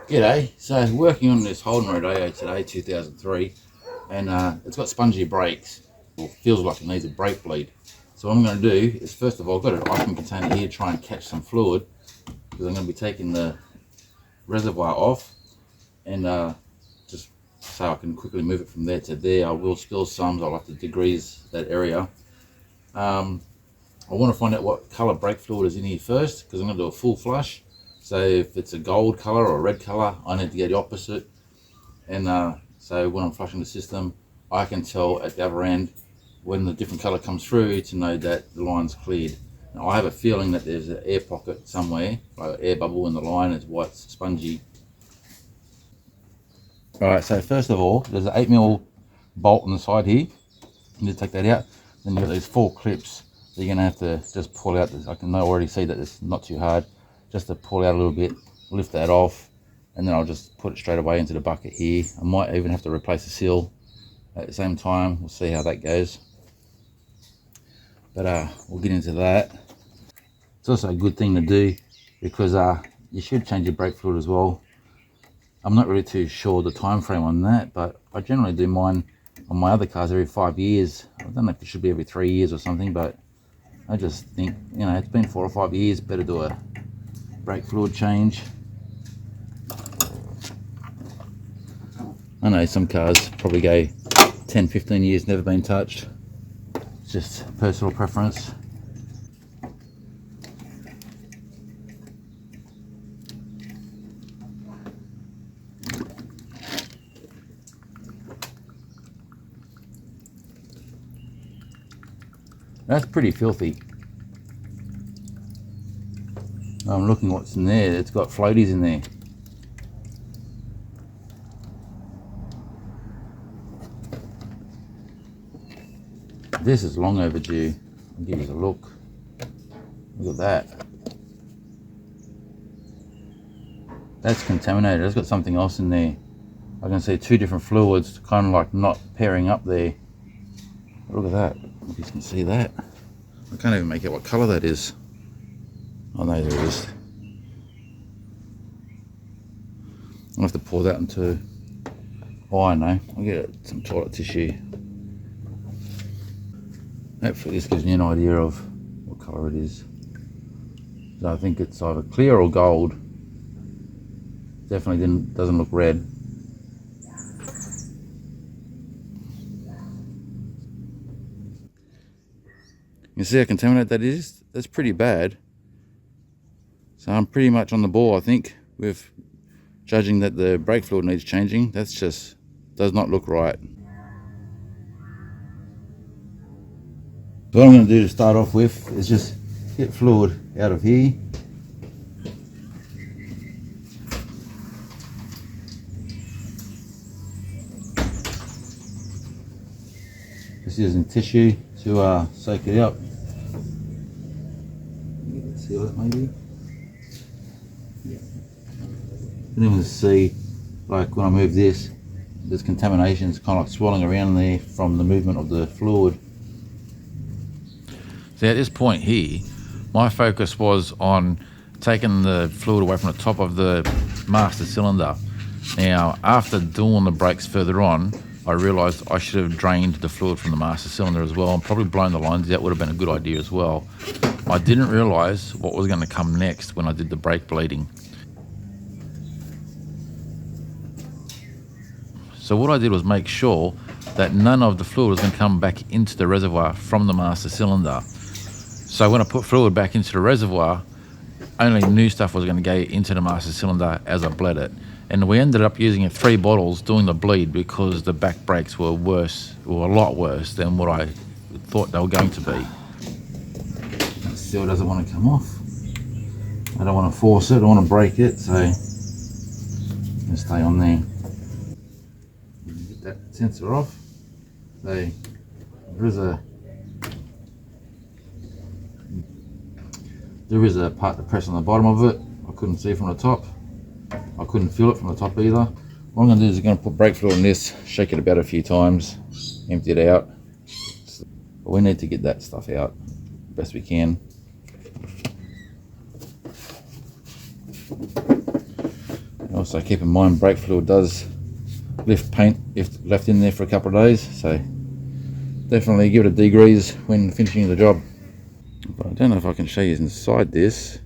G'day, so working on this Holden Rodeo today, 2003, and it's got spongy brakes. Well, feels like it needs a brake bleed. So what I'm going to do is, first of all, I've got an ice container here to try and catch some fluid, because I'm going to be taking the reservoir off, and just so I can quickly move it from there to there. I will spill some, so I'll have to degrease that area. I want to find out what colour brake fluid is in here first, because I'm going to do a full flush. So if it's a gold colour or a red colour, I need to get the opposite. And so when I'm flushing the system, I can tell at the other end when the different colour comes through to know that the line's cleared. Now I have a feeling that there's an air pocket somewhere, like an air bubble in the line. It's white, spongy. Alright, so first of all, there's an 8mm bolt on the side here. You need to take that out. Then you've got these 4 clips that you're going to have to just pull out. I can already see that it's not too hard. Just to pull out a little bit, lift that off, and then I'll just put it straight away into the bucket here. I might even have to replace the seal at the same time. We'll see how that goes. But we'll get into that. It's also a good thing to do because you should change your brake fluid as well. I'm not really too sure the time frame on that, but I generally do mine on my other cars every 5 years. I don't know if it should be every 3 years or something, but I just think, you know, it's been 4 or 5 years, better do a brake fluid change. I know some cars probably go 10-15 years never been touched. It's just personal preference. That's pretty filthy. I'm looking what's in there. It's got floaties in there. This is long overdue. I'll give you a look. Look at that. That's contaminated. It's got something else in there. I can see 2 different fluids kind of like not pairing up there. Look at that. You can see that. I can't even make out what colour that is. Oh no, there it is. I'll have to pour that into, oh I know, I'll get some toilet tissue. Hopefully this gives me an idea of what colour it is. So I think it's either clear or gold. Definitely doesn't look red. You see how contaminated that is? That's pretty bad. So I'm pretty much on the ball, I think, with judging that the brake fluid needs changing. That's just, does not look right. So what I'm going to do to start off with is just get fluid out of here. Just using tissue to soak it up. Seal it maybe. Yeah. You can even see, like when I move this, there's contamination. It's kind of like swirling around there from the movement of the fluid. So at this point here, my focus was on taking the fluid away from the top of the master cylinder. Now, after doing the brakes further on, I realised I should have drained the fluid from the master cylinder as well, and probably blown the lines. That would have been a good idea as well. I didn't realise what was going to come next when I did the brake bleeding. So what I did was make sure that none of the fluid was going to come back into the reservoir from the master cylinder. So when I put fluid back into the reservoir, only new stuff was going to go into the master cylinder as I bled it. And we ended up using 3 bottles doing the bleed because the back brakes were worse, or a lot worse than what I thought they were going to be. That seal doesn't want to come off. I don't want to force it, I don't want to break it, so it'll stay on there. Get that sensor off. So there is a part to press on the bottom of it. I couldn't see from the top. I couldn't feel it from the top either. What I'm going to do is I'm going to put brake fluid in this, shake it about a few times, empty it out. But we need to get that stuff out best we can. Also keep in mind brake fluid does lift paint if left in there for a couple of days, so definitely give it a degrease when finishing the job. But I don't know if I can show you inside this,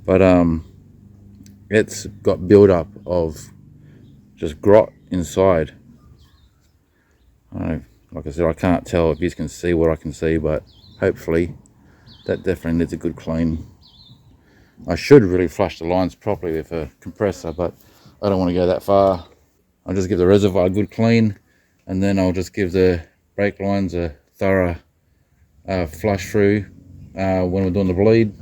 but it's got build up of just grot inside. I don't know, like I said, I can't tell if you can see what I can see, but hopefully that definitely needs a good clean. I should really flush the lines properly with a compressor, but I don't want to go that far. I'll just give the reservoir a good clean, and then I'll just give the brake lines a thorough flush through when we're doing the bleed.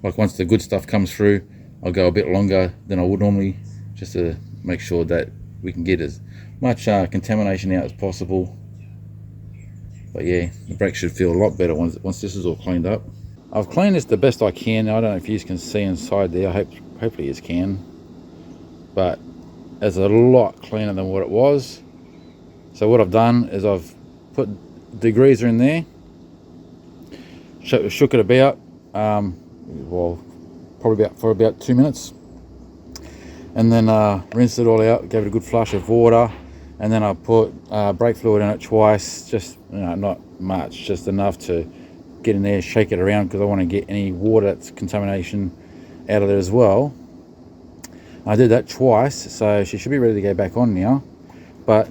Like once the good stuff comes through, I'll go a bit longer than I would normally, just to make sure that we can get as much contamination out as possible. But yeah, the brake should feel a lot better once this is all cleaned up. I've cleaned this the best I can. I don't know if you can see inside there. Hopefully you can. But it's a lot cleaner than what it was. So what I've done is I've put degreaser in there, shook it about, well, probably for about 2 minutes, and then rinsed it all out, gave it a good flush of water, and then I put brake fluid in it twice, just not much, just enough to get in there, shake it around, because I want to get any water that's contamination out of there as well. I did that twice, so she should be ready to go back on now. But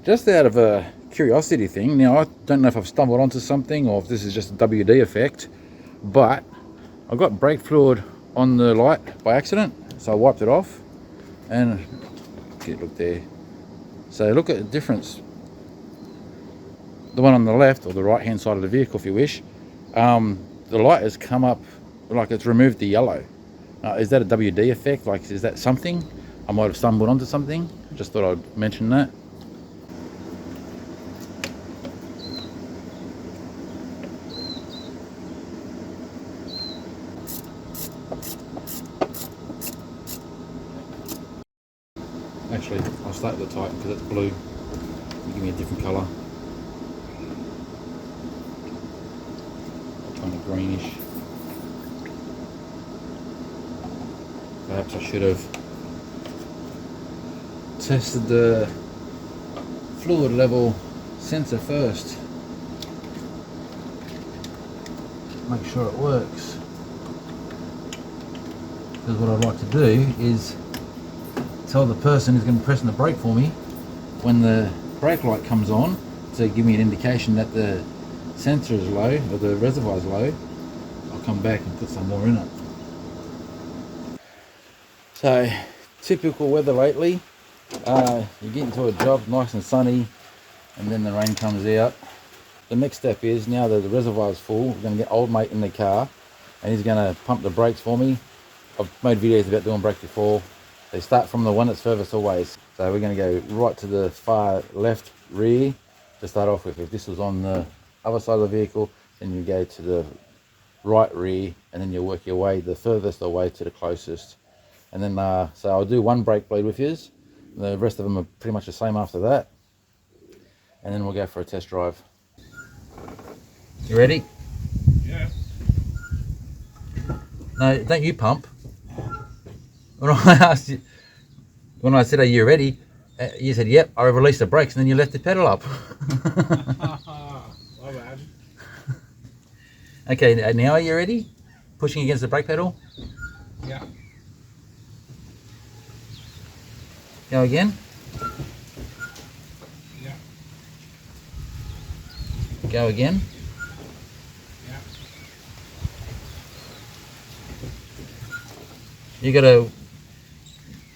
just out of a curiosity thing, now I don't know if I've stumbled onto something or if this is just a WD effect, but I got brake fluid on the light by accident, so I wiped it off, and look there. So look at the difference. The one on the left, or the right hand side of the vehicle if you wish, the light has come up like it's removed the yellow. Is that a WD effect? Like, is that something? I might have stumbled onto something. Just thought I'd mention that. Actually, I'll start with the type because it's blue. Give me a different colour. Kind of greenish. Perhaps I should have tested the fluid level sensor first. Make sure it works. Because what I'd like to do is tell the person who's going to be pressing the brake for me when the brake light comes on to give me an indication that the sensor is low or the reservoir is low. I'll come back and put some more in it. So, typical weather lately. You get into a job nice and sunny, and then the rain comes out. The next step is, now that the reservoir is full, we're going to get old mate in the car, and he's going to pump the brakes for me. I've made videos about doing brakes before. They start from the one that's furthest away. So we're going to go right to the far left rear to start off with. If this was on the other side of the vehicle, then you go to the right rear, and then you work your way the furthest away to the closest. And then, so I'll do one brake bleed with yours. The rest of them are pretty much the same after that. And then we'll go for a test drive. You ready? Yeah. No, don't you pump. When I asked you, when I said, are you ready? You said, yep, I released the brakes, and then you left the pedal up. My bad. Okay, now are you ready? Pushing against the brake pedal? Yeah. Go again. Yeah. Go again. Yeah. You gotta,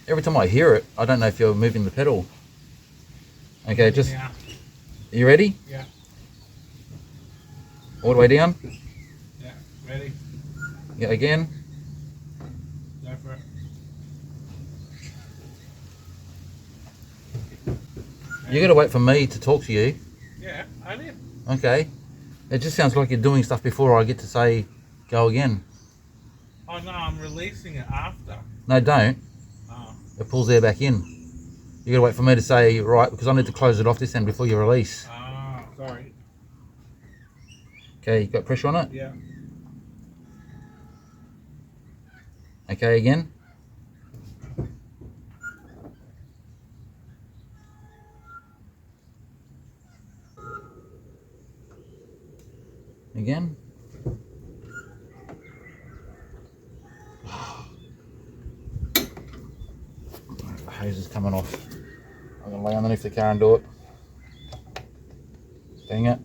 every time I hear it, I don't know if you're moving the pedal. Okay, just, Yeah. you ready? Yeah. All the way down. Yeah. Ready? Go again. Go for it. You gotta wait for me to talk to you. Yeah, I did. Okay. It just sounds like you're doing stuff before I get to say, go again. Oh no, I'm releasing it after. No, don't. Oh. It pulls air back in. You gotta wait for me to say, right, because I need to close it off this end before you release. Oh, sorry. Okay, you got pressure on it? Yeah. Okay, again. hose is coming off. I'm gonna lay underneath the car and do it. Dang it.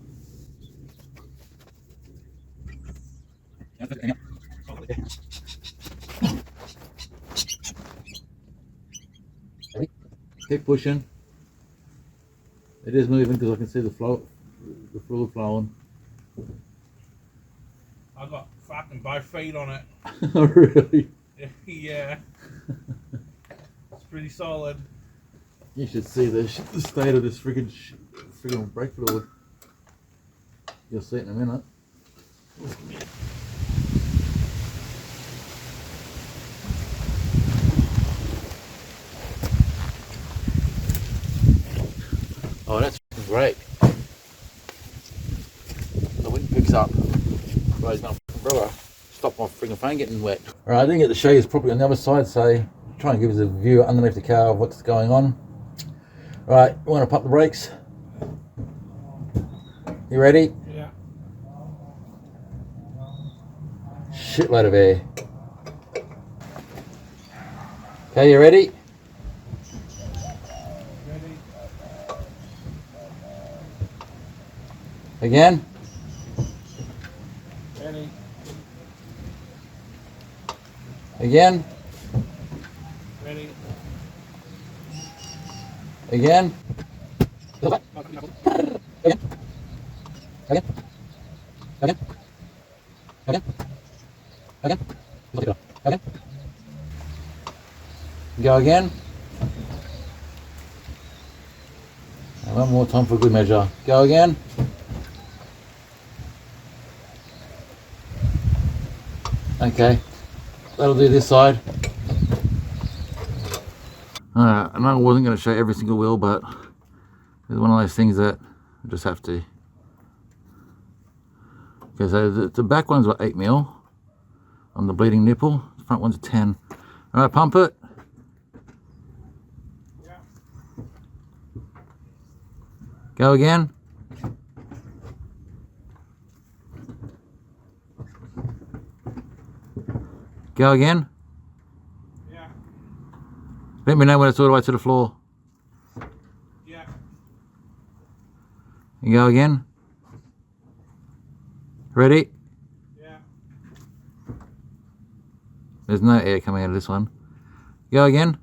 Keep pushing. It is moving because I can see the fluid flowing. I got fucking both feet on it. Oh, really? Yeah. It's pretty solid. You should see the state of this friggin' brake fluid. You'll see it in a minute. Oh, that's great. The wind picks up. Raise my umbrella. Stop my friggin' phone getting wet. Alright, I didn't get to show you properly on the other side, so try and give us a view underneath the car of what's going on. Alright, we want to pop the brakes. You ready? Yeah. Shitload of air. Okay, you ready? Ready? Again? Ready? Again? Ready? Again? Again? Again? Again? Again? Again? Again? Go again. And one more time for good measure. Go again. Okay, that'll do this side. Alright, I know I wasn't going to show every single wheel, but it's one of those things that I just have to. Okay, so the back one's about 8mm on the bleeding nipple, the front one's 10. Alright, pump it. Yeah. Go again. Go again. Yeah. Let me know when it's all the way to the floor. Yeah. You go again. Ready? Yeah. There's no air coming out of this one. Go again.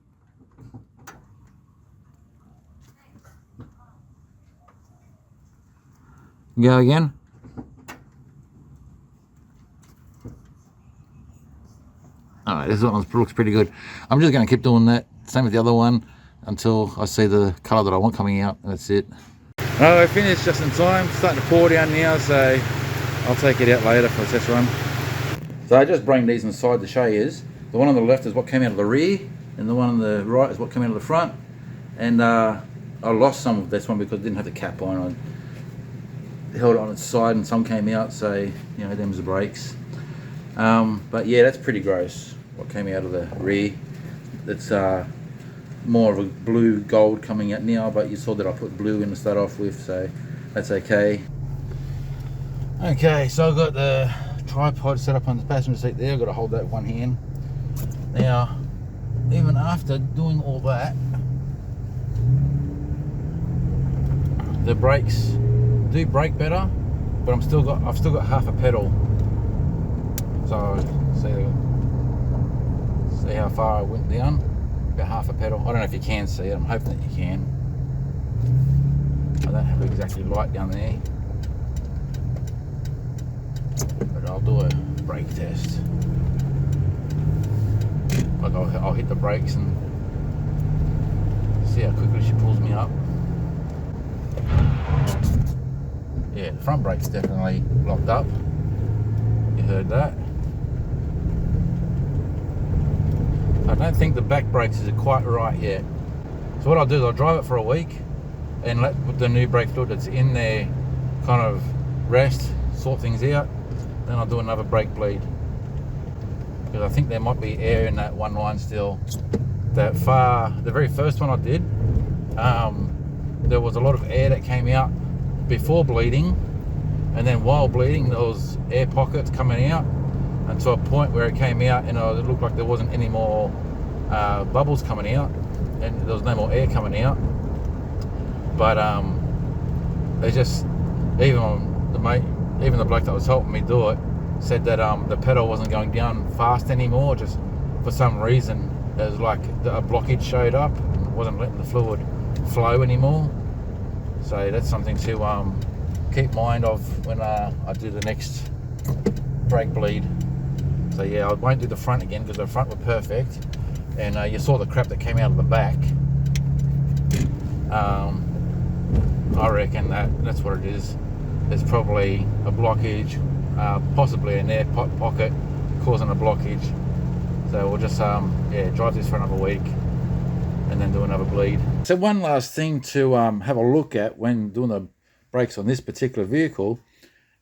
Go again. Alright, this one looks pretty good. I'm just going to keep doing that. Same with the other one until I see the colour that I want coming out, and that's it. Alright, I finished just in time. Starting to pour down now, so I'll take it out later for a test run. So I just bring these inside to show you. The one on the left is what came out of the rear, and the one on the right is what came out of the front. And I lost some of this one because it didn't have the cap on. I held it on its side and some came out, so you know, them's the brakes. But yeah, that's pretty gross what came out of the rear. It's more of a blue gold coming out now, but you saw that I put blue in to start off with, so that's okay. Okay, so I've got the tripod set up on the passenger seat there. I've got to hold that with one hand. Now, even after doing all that, the brakes do brake better, but I've still got half a pedal. So see how far I went down? About half a pedal. I don't know if you can see it. I'm hoping that you can. I don't have it exactly light down there, but I'll do a brake test. Like I'll hit the brakes and see how quickly she pulls me up. Yeah, the front brake's definitely locked up. You heard that. I don't think the back brakes is quite right yet. So what I'll do is I'll drive it for a week and let the new brake fluid that's in there kind of rest, sort things out. Then I'll do another brake bleed, because I think there might be air in that one line still. The very first one I did, there was a lot of air that came out before bleeding, and then while bleeding there was air pockets coming out, and to a point where it came out and it looked like there wasn't any more bubbles coming out, and there was no more air coming out. But they just, even the bloke that was helping me do it said that the pedal wasn't going down fast anymore. Just for some reason, it was like a blockage showed up and wasn't letting the fluid flow anymore. So that's something to keep mind of when I do the next brake bleed. So yeah, I won't do the front again because the front were perfect, and you saw the crap that came out of the back. I reckon that's what it is. There's probably a blockage, possibly an air pocket causing a blockage. So we'll just yeah, drive this for another week and then do another bleed. So one last thing to have a look at when doing the brakes on this particular vehicle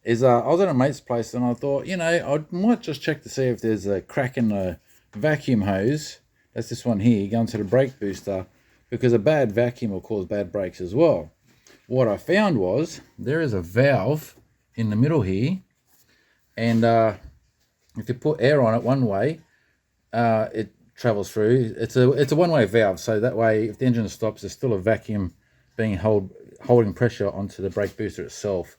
is I was at a mate's place and I thought, you know, I might just check to see if there's a crack in the vacuum hose. That's this one here, going to the brake booster, because a bad vacuum will cause bad brakes as well. What I found was there is a valve in the middle here, and if you put air on it one way, it travels through. It's a one-way valve, so that way if the engine stops, there's still a vacuum being holding pressure onto the brake booster itself.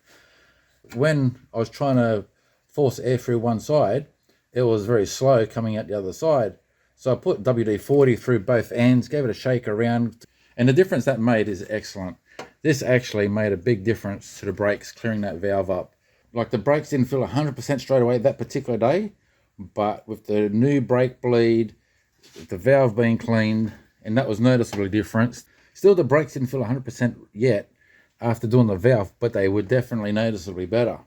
When I was trying to force air through one side, it was very slow coming out the other side. So I put WD-40 through both ends, gave it a shake around, and the difference that made is excellent. This actually made a big difference to the brakes, clearing that valve up. Like, the brakes didn't feel 100% straight away that particular day, but with the new brake bleed, the valve being cleaned, and that was noticeably different. Still, the brakes didn't feel 100% yet after doing the valve, but they were definitely noticeably better.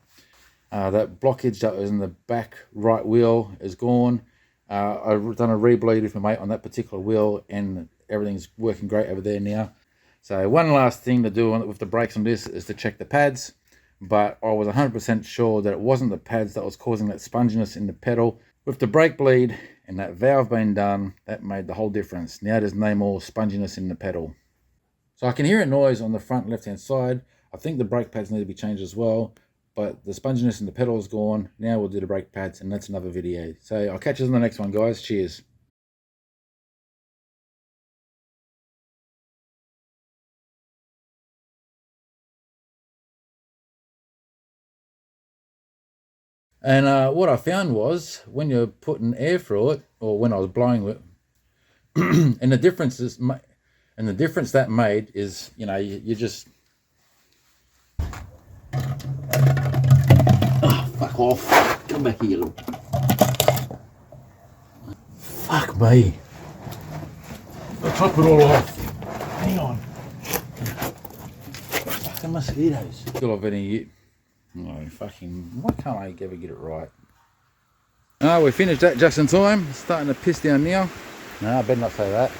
That blockage that was in the back right wheel is gone. I've done a rebleed with my mate on that particular wheel, and everything's working great over there now. So one last thing to do with the brakes on this is to check the pads, but I was 100% sure that it wasn't the pads that was causing that sponginess in the pedal. With the brake bleed and that valve being done, that made the whole difference. Now there's no more sponginess in the pedal. So I can hear a noise on the front left-hand side. I think the brake pads need to be changed as well, but the sponginess in the pedal is gone. Now we'll do the brake pads, and that's another video. So I'll catch you on the next one, guys. Cheers. And what I found was, when you're putting air through it, or when I was blowing it, and the difference that made is, you know, you just, oh, fuck off, come back here, look. Fuck me. I'll top it all off. Hang on. Fucking mosquitoes. Still have any. No, fucking, why can't I ever get it right? Oh, we finished that just in time. It's starting to piss down now. No, I better not say that.